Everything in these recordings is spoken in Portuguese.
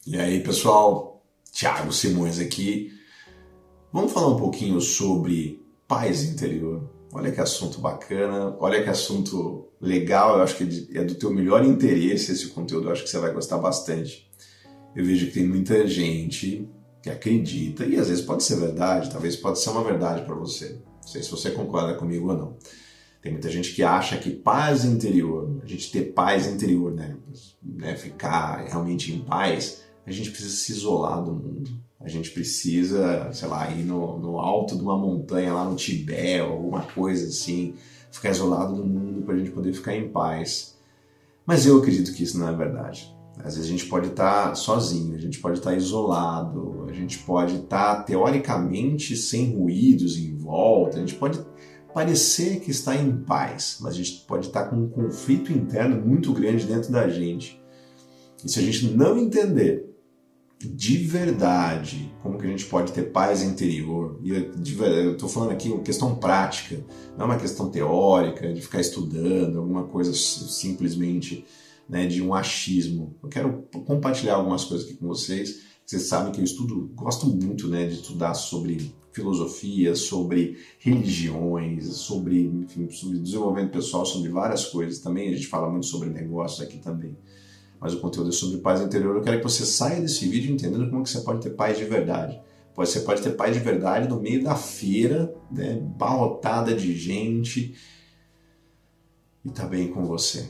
E aí, pessoal, Thiago Simões aqui. Vamos falar um pouquinho sobre paz interior. Olha que assunto bacana, olha que assunto legal. Eu acho que é do teu melhor interesse esse conteúdo, eu acho que você vai gostar bastante. Eu vejo que tem muita gente que acredita, e às vezes pode ser verdade, talvez pode ser uma verdade para você. Não sei se você concorda comigo ou não. Tem muita gente que acha que paz interior, a gente ter paz interior, né, ficar realmente em paz, a gente precisa se isolar do mundo. A gente precisa, sei lá, ir no alto de uma montanha lá no Tibete ou alguma coisa assim, ficar isolado do mundo para a gente poder ficar em paz. Mas eu acredito que isso não é verdade. Às vezes a gente pode estar sozinho, a gente pode estar isolado, a gente pode estar teoricamente sem ruídos em volta, a gente pode parecer que está em paz, mas a gente pode estar com um conflito interno muito grande dentro da gente. E se a gente não entender de verdade como que a gente pode ter paz interior, e eu estou falando aqui uma questão prática, não é uma questão teórica, de ficar estudando, alguma coisa simplesmente, né, de um achismo. Eu quero compartilhar algumas coisas aqui com vocês. Vocês sabem que eu gosto muito, né, de estudar sobre filosofia, sobre religiões, enfim, sobre desenvolvimento pessoal, sobre várias coisas. Também a gente fala muito sobre negócios aqui também. Mas o conteúdo é sobre paz interior. Eu quero que você saia desse vídeo entendendo como que você pode ter paz de verdade. Você pode ter paz de verdade no meio da feira, né, barrotada de gente, e tá bem com você.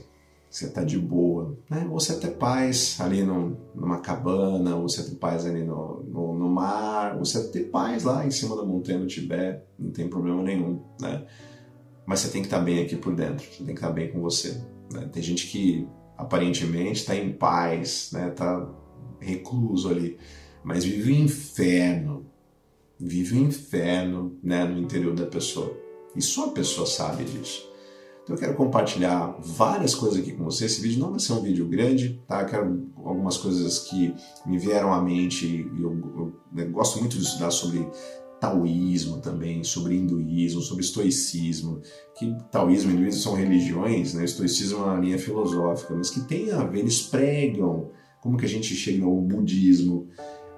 Você tá de boa, né? Você ter paz ali numa cabana, você ter paz ali no mar, você ter paz lá em cima da montanha do Tibete, não tem problema nenhum, né? Mas você tem que estar bem aqui por dentro, você tem que estar bem com você, né? Tem gente que aparentemente está em paz, né? Tá recluso ali, mas vive o inferno, né? No interior da pessoa. E só a pessoa sabe disso. Então eu quero compartilhar várias coisas aqui com você. Esse vídeo não vai ser um vídeo grande, tá? Eu quero algumas coisas que me vieram à mente. Eu gosto muito de estudar sobre taoísmo também, sobre hinduísmo, sobre estoicismo. Que taoísmo e hinduísmo são religiões, né? O estoicismo é uma linha filosófica, mas que tem a ver, eles pregam como que a gente chega ao budismo.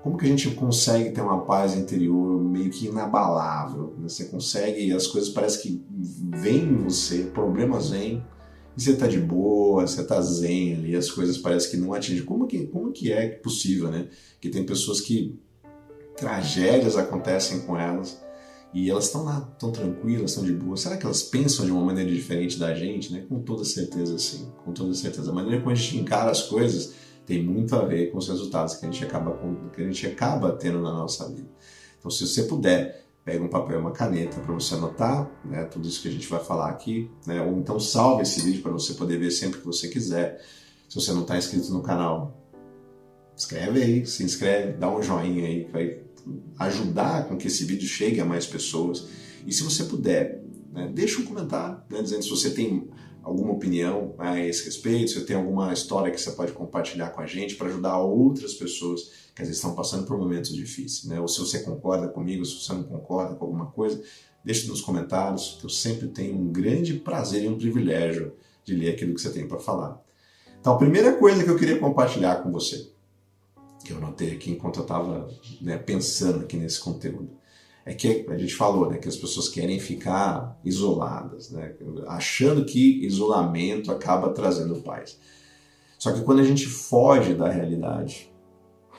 Como que a gente consegue ter uma paz interior meio que inabalável? Você consegue, as coisas parecem que vêm em você, problemas vêm, e você tá de boa, você tá zen ali, as coisas parecem que não atingem. Como que é possível, né? Que tem pessoas que tragédias acontecem com elas e elas estão lá, estão tranquilas, estão de boa. Será que elas pensam de uma maneira diferente da gente, né? Com toda certeza sim, com toda certeza. A maneira como a gente encara as coisas tem muito a ver com os resultados que a gente acaba tendo na nossa vida. Então, se você puder, pega um papel e uma caneta para você anotar, né, tudo isso que a gente vai falar aqui, né, ou então salve esse vídeo para você poder ver sempre que você quiser. Se você não está inscrito no canal, escreve aí, se inscreve, dá um joinha aí, que vai ajudar com que esse vídeo chegue a mais pessoas. E se você puder, né, deixa um comentário, né, dizendo se você tem alguma opinião a esse respeito, se tem alguma história que você pode compartilhar com a gente para ajudar outras pessoas que às vezes estão passando por momentos difíceis, né? Ou se você concorda comigo, se você não concorda com alguma coisa, deixe nos comentários, que eu sempre tenho um grande prazer e um privilégio de ler aquilo que você tem para falar. Então, a primeira coisa que eu queria compartilhar com você, que eu anotei aqui enquanto eu estava, né, pensando aqui nesse conteúdo, é que a gente falou, né, que as pessoas querem ficar isoladas, né, achando que isolamento acaba trazendo paz. Só que quando a gente foge da realidade,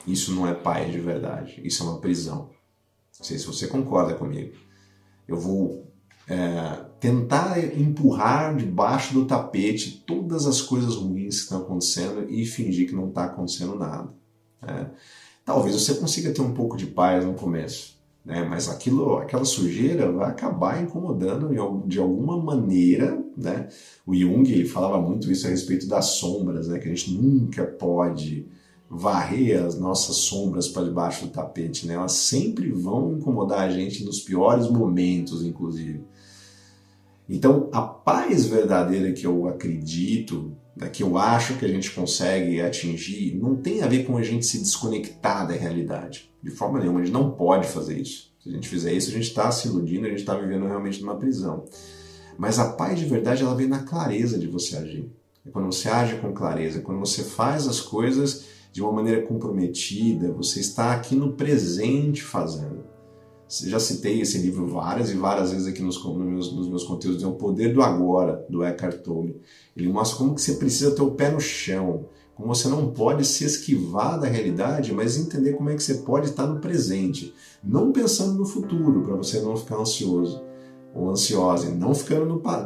isso não é paz de verdade, isso é uma prisão. Não sei se você concorda comigo. Eu vou tentar empurrar debaixo do tapete todas as coisas ruins que estão acontecendo e fingir que não está acontecendo nada. Talvez você consiga ter um pouco de paz no começo, né? Mas aquela sujeira vai acabar incomodando de alguma maneira, né? O Jung, ele falava muito isso a respeito das sombras, né? Que a gente nunca pode varrer as nossas sombras para debaixo do tapete, né? Elas sempre vão incomodar a gente nos piores momentos, inclusive. Então, a paz verdadeira que eu acredito, que eu acho que a gente consegue atingir, não tem a ver com a gente se desconectar da realidade. De forma nenhuma, a gente não pode fazer isso. Se a gente fizer isso, a gente está se iludindo, a gente está vivendo realmente numa prisão. Mas a paz de verdade, ela vem na clareza de você agir. É quando você age com clareza, quando você faz as coisas de uma maneira comprometida, você está aqui no presente fazendo. Eu já citei esse livro várias e várias vezes aqui nos meus conteúdos, é O Poder do Agora, do Eckhart Tolle. Ele mostra como que você precisa ter o pé no chão, como você não pode se esquivar da realidade, mas entender como é que você pode estar no presente, não pensando no futuro, para você não ficar ansioso ou ansiosa, e não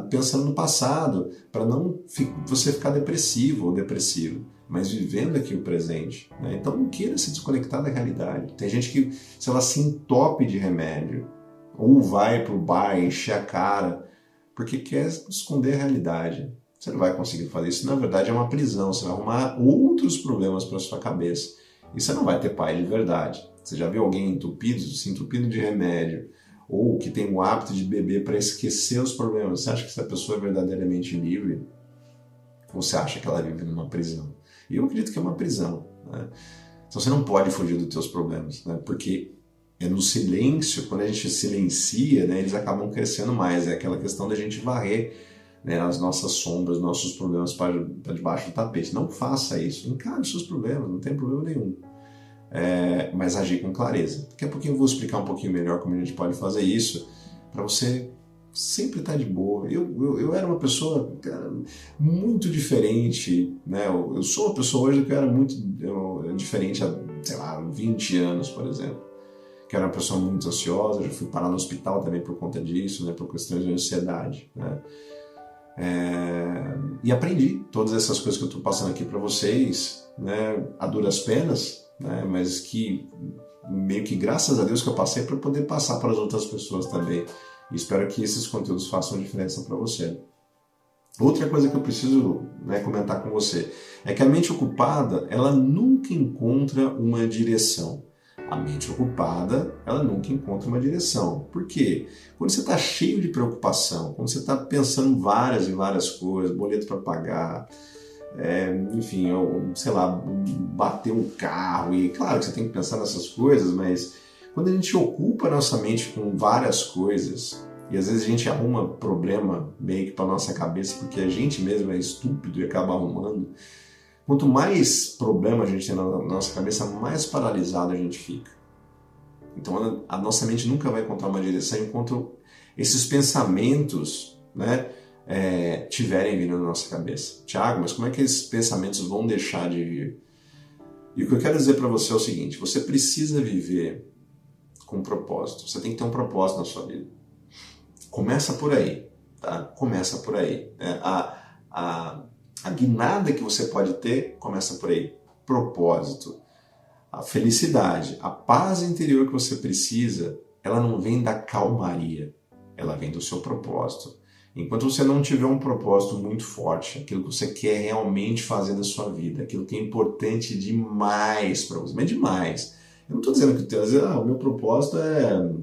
pensando no passado, para não você ficar depressivo ou depressivo, mas vivendo aqui o presente. Né? Então não queira se desconectar da realidade. Tem gente que, sei lá, se entope de remédio, ou vai pro bar encher a cara, porque quer esconder a realidade. Você não vai conseguir fazer isso. Na verdade é uma prisão, você vai arrumar outros problemas para sua cabeça. E você não vai ter paz de verdade. Você já viu alguém entupido de remédio, ou que tem o hábito de beber para esquecer os problemas? Você acha que essa pessoa é verdadeiramente livre? Ou você acha que ela vive numa prisão? E eu acredito que é uma prisão. Né? Então você não pode fugir dos teus problemas, né? Porque é no silêncio, quando a gente silencia, né, eles acabam crescendo mais. É aquela questão da gente varrer, né, as nossas sombras, nossos problemas para debaixo do tapete. Não faça isso. Encare os seus problemas, não tem problema nenhum. Mas agir com clareza. Daqui a pouquinho eu vou explicar um pouquinho melhor como a gente pode fazer isso, para você sempre estar de boa. Eu era uma pessoa, cara, muito diferente, né? Eu sou uma pessoa hoje que eu era muito diferente há, sei lá, 20 anos, por exemplo. Que era uma pessoa muito ansiosa, já fui parar no hospital também por conta disso, né? Por questões de ansiedade, né? E aprendi todas essas coisas que eu estou passando aqui para vocês, né? A duras penas, né? Mas que meio que graças a Deus que eu passei para poder passar para as outras pessoas também. E espero que esses conteúdos façam diferença para você. Outra coisa que eu preciso, né, comentar com você é que a mente ocupada, ela nunca encontra uma direção. A mente ocupada, ela nunca encontra uma direção. Por quê? Quando você está cheio de preocupação, quando você está pensando várias e várias coisas, boleto para pagar, enfim, sei lá, bater um carro, e claro que você tem que pensar nessas coisas, mas quando a gente ocupa a nossa mente com várias coisas, e às vezes a gente arruma problema meio que para nossa cabeça, porque a gente mesmo é estúpido e acaba arrumando, quanto mais problema a gente tem na nossa cabeça, mais paralisado a gente fica. Então a nossa mente nunca vai encontrar uma direção enquanto esses pensamentos, né, tiverem vindo na nossa cabeça. Tiago, mas como é que esses pensamentos vão deixar de vir? E o que eu quero dizer para você é o seguinte: você precisa viver com propósito. Você tem que ter um propósito na sua vida. Começa por aí, tá? Começa por aí. A guinada que você pode ter começa por aí. Propósito. A felicidade, a paz interior que você precisa, ela não vem da calmaria, ela vem do seu propósito. Enquanto você não tiver um propósito muito forte, aquilo que você quer realmente fazer na sua vida, aquilo que é importante demais para você, mas demais. Eu não estou dizendo que o meu propósito é,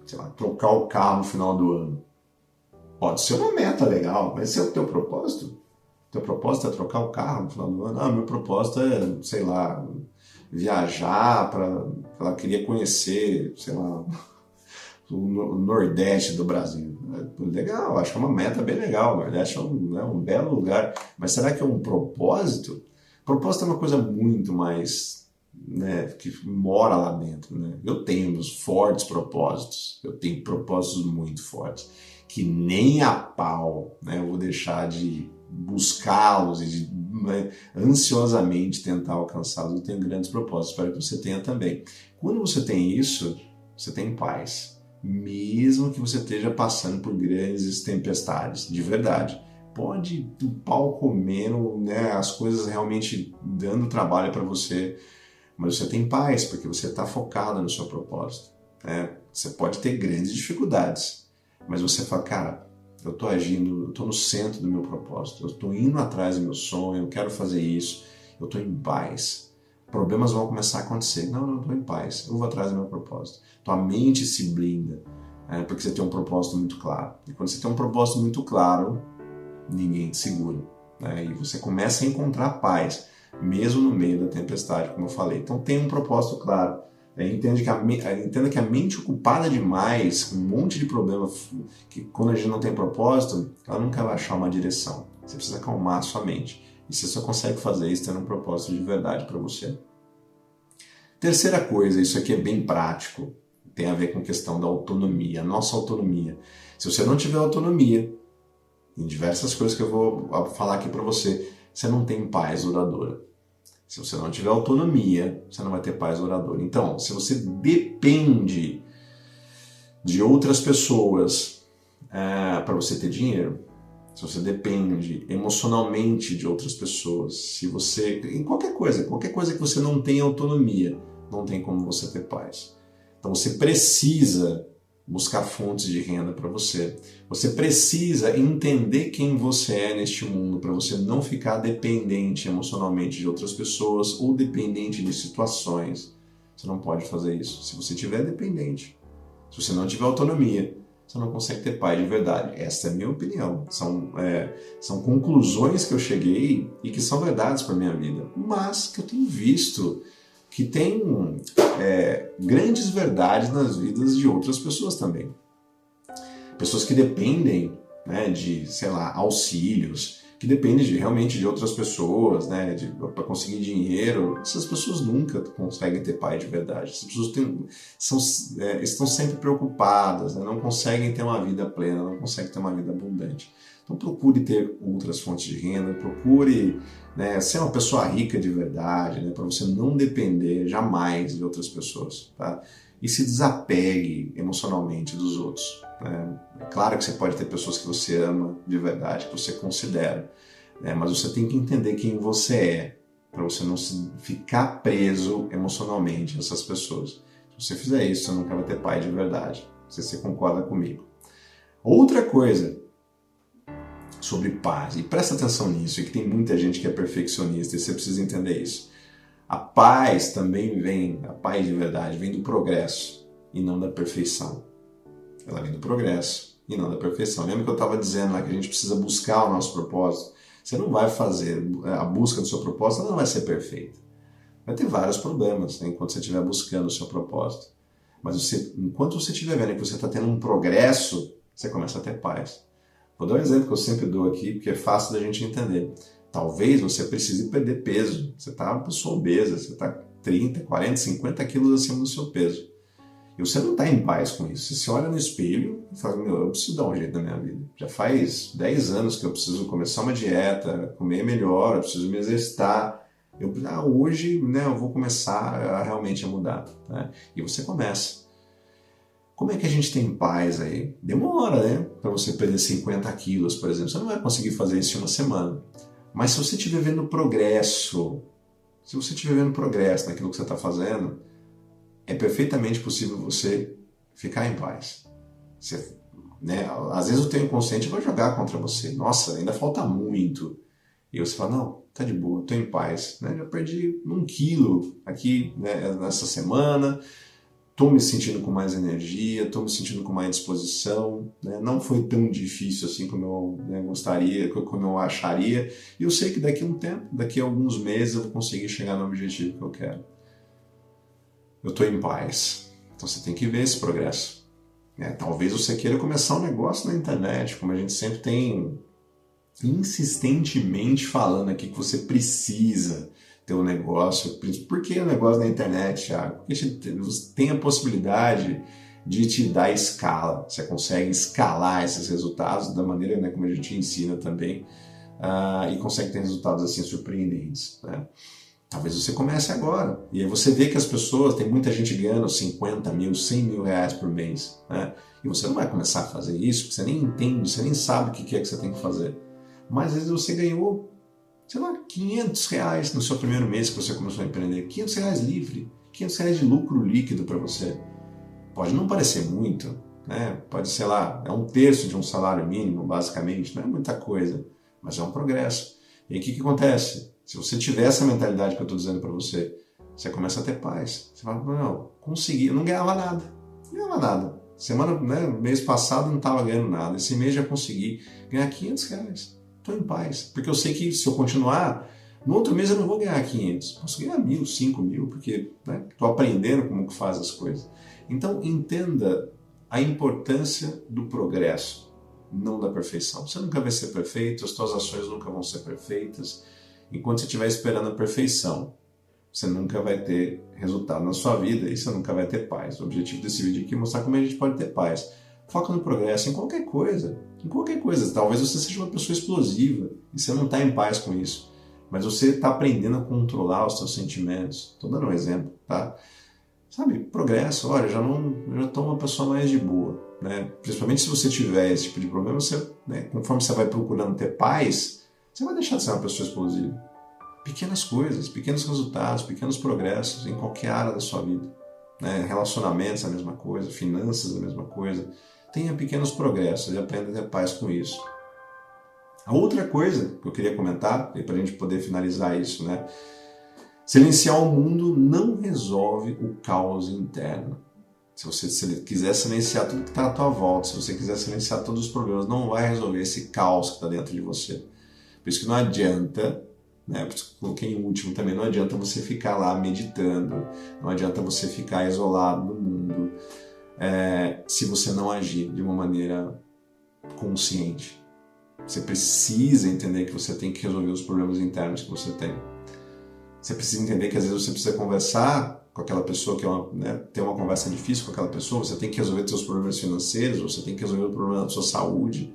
sei lá, trocar o carro no final do ano. Pode ser uma meta legal, mas esse é o teu propósito? Teu propósito é trocar o carro no final do ano? Meu propósito é, sei lá, viajar ela queria conhecer, sei lá, o Nordeste do Brasil. Legal, acho que é uma meta bem legal. O Nordeste é um belo lugar. Mas será que é um propósito? Propósito é uma coisa muito mais, né, que mora lá dentro. Né? Eu tenho meus fortes propósitos. Eu tenho propósitos muito fortes. Que nem a pau, né, eu vou deixar de buscá-los e de, né, ansiosamente tentar alcançá-los. Eu tenho grandes propósitos, espero que você tenha também. Quando você tem isso, você tem paz. Mesmo que você esteja passando por grandes tempestades, de verdade. Pode o pau comendo, né, as coisas realmente dando trabalho para você, mas você tem paz, porque você está focado no seu propósito. Né? Você pode ter grandes dificuldades, mas você fala, cara, eu estou agindo, eu estou no centro do meu propósito, eu estou indo atrás do meu sonho, eu quero fazer isso, eu estou em paz. Problemas vão começar a acontecer. Não, eu estou em paz, eu vou atrás do meu propósito. Tua mente se blinda, porque você tem um propósito muito claro. E quando você tem um propósito muito claro, ninguém te segura. Né? E você começa a encontrar paz, mesmo no meio da tempestade, como eu falei. Então tem um propósito claro. Entenda que a mente ocupada demais, com um monte de problema, que quando a gente não tem propósito, ela nunca vai achar uma direção. Você precisa acalmar a sua mente. E você só consegue fazer isso tendo um propósito de verdade para você. Terceira coisa, isso aqui é bem prático, tem a ver com a questão da autonomia, a nossa autonomia. Se você não tiver autonomia, em diversas coisas que eu vou falar aqui para você, você não tem paz duradoura. Se você não tiver autonomia, você não vai ter paz duradoura. Então, se você depende de outras pessoas para você ter dinheiro, se você depende emocionalmente de outras pessoas, se você, em qualquer coisa que você não tem autonomia, não tem como você ter paz. Então você precisa buscar fontes de renda para você. Você precisa entender quem você é neste mundo para você não ficar dependente emocionalmente de outras pessoas ou dependente de situações. Você não pode fazer isso. Se você estiver dependente, se você não tiver autonomia, você não consegue ter paz de verdade. Essa é a minha opinião. São conclusões que eu cheguei e que são verdades para a minha vida, mas que eu tenho visto que tem grandes verdades nas vidas de outras pessoas também. Pessoas que dependem, né, de, sei lá, auxílios, que dependem realmente de outras pessoas, né, para conseguir dinheiro. Essas pessoas nunca conseguem ter paz de verdade. Essas pessoas estão sempre preocupadas, né, não conseguem ter uma vida plena, não conseguem ter uma vida abundante. Então procure ter outras fontes de renda, procure, né, ser uma pessoa rica de verdade, né, para você não depender jamais de outras pessoas, tá? E se desapegue emocionalmente dos outros. Né? É claro que você pode ter pessoas que você ama de verdade, que você considera, né? Mas você tem que entender quem você é, para você não ficar preso emocionalmente a essas pessoas. Se você fizer isso, você nunca vai ter paz de verdade. Se você concorda comigo. Outra coisa sobre paz, e presta atenção nisso, é que tem muita gente que é perfeccionista e você precisa entender isso. A paz também vem, a paz de verdade, vem do progresso e não da perfeição. Ela vem do progresso e não da perfeição. Lembra que eu estava dizendo lá que a gente precisa buscar o nosso propósito? Você não vai fazer, a busca do seu propósito ela não vai ser perfeita. Vai ter vários problemas, né, enquanto você estiver buscando o seu propósito. Mas enquanto você estiver vendo que você está tendo um progresso, você começa a ter paz. Vou dar um exemplo que eu sempre dou aqui, porque é fácil da gente entender. Talvez você precise perder peso. Você está uma pessoa obesa, você está 30, 40, 50 quilos acima do seu peso. E você não está em paz com isso. Você olha no espelho e fala, eu preciso dar um jeito na minha vida. Já faz 10 anos que eu preciso começar uma dieta, comer melhor, eu preciso me exercitar. Hoje, né, eu vou começar realmente a mudar. Né? E você começa. Como é que a gente tem paz aí? Demora, né? Para você perder 50 quilos, por exemplo. Você não vai conseguir fazer isso em uma semana. Mas se você estiver vendo progresso, naquilo que você está fazendo, é perfeitamente possível você ficar em paz. Você, né, às vezes o teu inconsciente vai jogar contra você. Nossa, ainda falta muito. E você fala, não, tá de boa, tô em paz. Né? Já perdi 1 quilo aqui, né, nessa semana. Estou me sentindo com mais energia, estou me sentindo com mais disposição, né? Não foi tão difícil assim como eu, né, gostaria, como eu acharia, e eu sei que daqui a um tempo, daqui a alguns meses eu vou conseguir chegar no objetivo que eu quero. Eu estou em paz, então você tem que ver esse progresso. Né? Talvez você queira começar um negócio na internet, como a gente sempre tem insistentemente falando aqui que você precisa ter um negócio. Por que o negócio na internet, Thiago? Porque você tem a possibilidade de te dar escala. Você consegue escalar esses resultados da maneira, né, como a gente ensina também, e consegue ter resultados assim surpreendentes. Né? Talvez você comece agora. E aí você vê que as pessoas, tem muita gente ganhando 50 mil, 100 mil reais por mês. Né? E você não vai começar a fazer isso, porque você nem entende, você nem sabe o que é que você tem que fazer. Mas às vezes você ganhou, sei lá, 500 reais no seu primeiro mês que você começou a empreender. 500 reais livre, 500 reais de lucro líquido para você. Pode não parecer muito, né? Pode, sei lá, é 1/3 de um salário mínimo, basicamente. Não é muita coisa, mas é um progresso. E aí o que acontece? Se você tiver essa mentalidade que eu estou dizendo para você, você começa a ter paz. Você fala, não, consegui, eu não ganhava nada. Não ganhava nada. Semana, né, mês passado não estava ganhando nada. Esse mês já consegui ganhar 500 reais. Estou em paz, porque eu sei que se eu continuar, no outro mês eu não vou ganhar 500, posso ganhar 1.000, 5.000, porque estou aprendendo como que faz as coisas. Então entenda a importância do progresso, não da perfeição. Você nunca vai ser perfeito, as suas ações nunca vão ser perfeitas, enquanto você estiver esperando a perfeição, você nunca vai ter resultado na sua vida e você nunca vai ter paz. O objetivo desse vídeo aqui é mostrar como a gente pode ter paz. Foca no progresso em qualquer coisa. Em qualquer coisa. Talvez você seja uma pessoa explosiva e você não está em paz com isso. Mas você está aprendendo a controlar os seus sentimentos. Estou dando um exemplo, tá? Sabe, progresso. Olha, eu já estou uma pessoa mais de boa, né? Principalmente se você tiver esse tipo de problema, você, né, conforme você vai procurando ter paz, você vai deixar de ser uma pessoa explosiva. Pequenas coisas, pequenos resultados, pequenos progressos em qualquer área da sua vida. Né? Relacionamentos, a mesma coisa, finanças, a mesma coisa. Tenha pequenos progressos e aprenda a ter paz com isso. A outra coisa que eu queria comentar, e para a gente poder finalizar isso, né? Silenciar o mundo não resolve o caos interno. Se você quiser silenciar tudo que está à tua volta, se você quiser silenciar todos os problemas, não vai resolver esse caos que está dentro de você. Por isso que não adianta, né, por isso que eu coloquei em último também, não adianta você ficar lá meditando, não adianta você ficar isolado do mundo, se você não agir de uma maneira consciente. Você precisa entender que você tem que resolver os problemas internos que você tem. Você precisa entender que às vezes você precisa conversar com aquela pessoa, ter uma conversa difícil com aquela pessoa, você tem que resolver seus problemas financeiros, você tem que resolver o problema da sua saúde.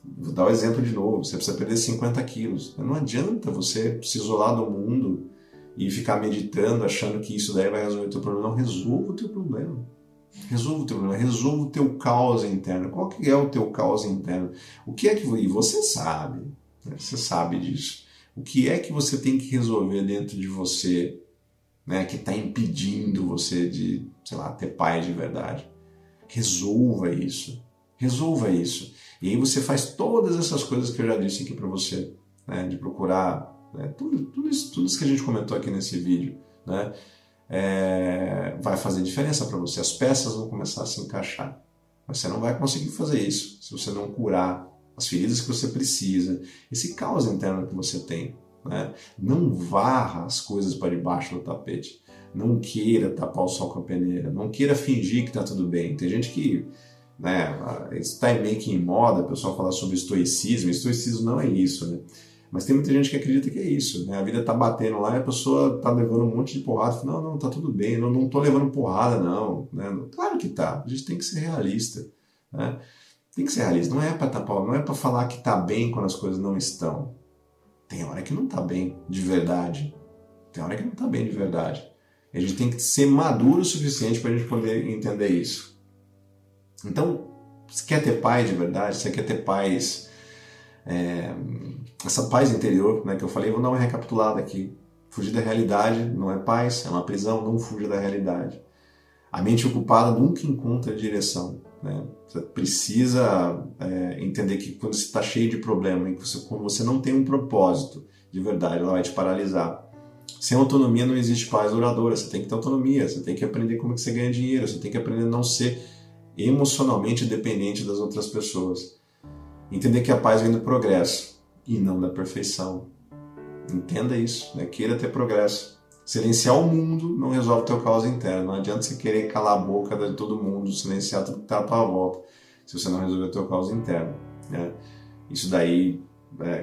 Vou dar o exemplo de novo, você precisa perder 50 quilos. Não adianta você se isolar do mundo e ficar meditando, achando que isso daí vai resolver o teu problema. Não, resolva o teu problema. Resolva o teu problema, resolva o teu caos interno. Qual que é o teu caos interno? O que é que... E você sabe, né? Você sabe disso. O que é que você tem que resolver dentro de você, né, que está impedindo você de, sei lá, ter paz de verdade? Resolva isso. Resolva isso. E aí você faz todas essas coisas que eu já disse aqui para você, né, de procurar, né, tudo isso que a gente comentou aqui nesse vídeo, né, vai fazer diferença para você. As peças vão começar a se encaixar. Mas você não vai conseguir fazer isso se você não curar as feridas que você precisa, esse caos interno que você tem. Né? Não varra as coisas para debaixo do tapete. Não queira tapar o sol com a peneira. Não queira fingir que está tudo bem. Tem gente que... né, está meio que em moda, o pessoal fala sobre estoicismo. Estoicismo não é isso, né? Mas tem muita gente que acredita que é isso, né? A vida tá batendo lá e a pessoa tá levando um monte de porrada, fala, não, tá tudo bem, não tô levando porrada, não, né? Claro que tá, a gente tem que ser realista, né? Tem que ser realista, não é para tapar, não é para falar que tá bem quando as coisas não estão. Tem hora que não tá bem de verdade, tem hora que não tá bem de verdade. A gente tem que ser maduro o suficiente para a gente poder entender isso. Então, você quer ter paz de verdade, você quer ter paz, essa paz interior, né, que eu falei, vou dar uma recapitulada aqui. Fugir da realidade não é paz, é uma prisão, não fuja da realidade. A mente ocupada nunca encontra direção. Né? Você precisa entender que quando você está cheio de problema, quando você não tem um propósito de verdade, ela vai te paralisar. Sem autonomia não existe paz duradoura, você tem que ter autonomia, você tem que aprender como que você ganha dinheiro, você tem que aprender a não ser emocionalmente dependente das outras pessoas. Entender que a paz vem do progresso e não da perfeição. Entenda isso, né? Queira ter progresso. Silenciar o mundo não resolve o teu caos interno. Não adianta você querer calar a boca de todo mundo, silenciar tudo que está à tua volta, se você não resolver o teu caos interno. Né? Isso daí,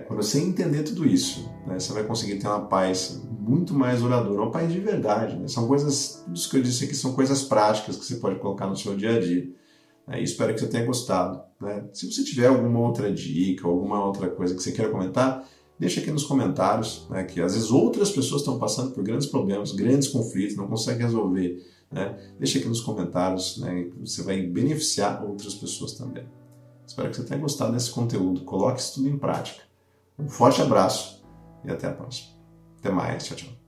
quando você entender tudo isso, né, você vai conseguir ter uma paz muito mais duradoura, uma paz de verdade. Né? São coisas, tudo isso que eu disse aqui são coisas práticas que você pode colocar no seu dia a dia. E espero que você tenha gostado. Né? Se você tiver alguma outra dica, alguma outra coisa que você queira comentar, deixa aqui nos comentários, né, que às vezes outras pessoas estão passando por grandes problemas, grandes conflitos, não conseguem resolver. Né? Deixa aqui nos comentários, né, que você vai beneficiar outras pessoas também. Espero que você tenha gostado desse conteúdo. Coloque isso tudo em prática. Um forte abraço e até a próxima. Até mais. Tchau, tchau.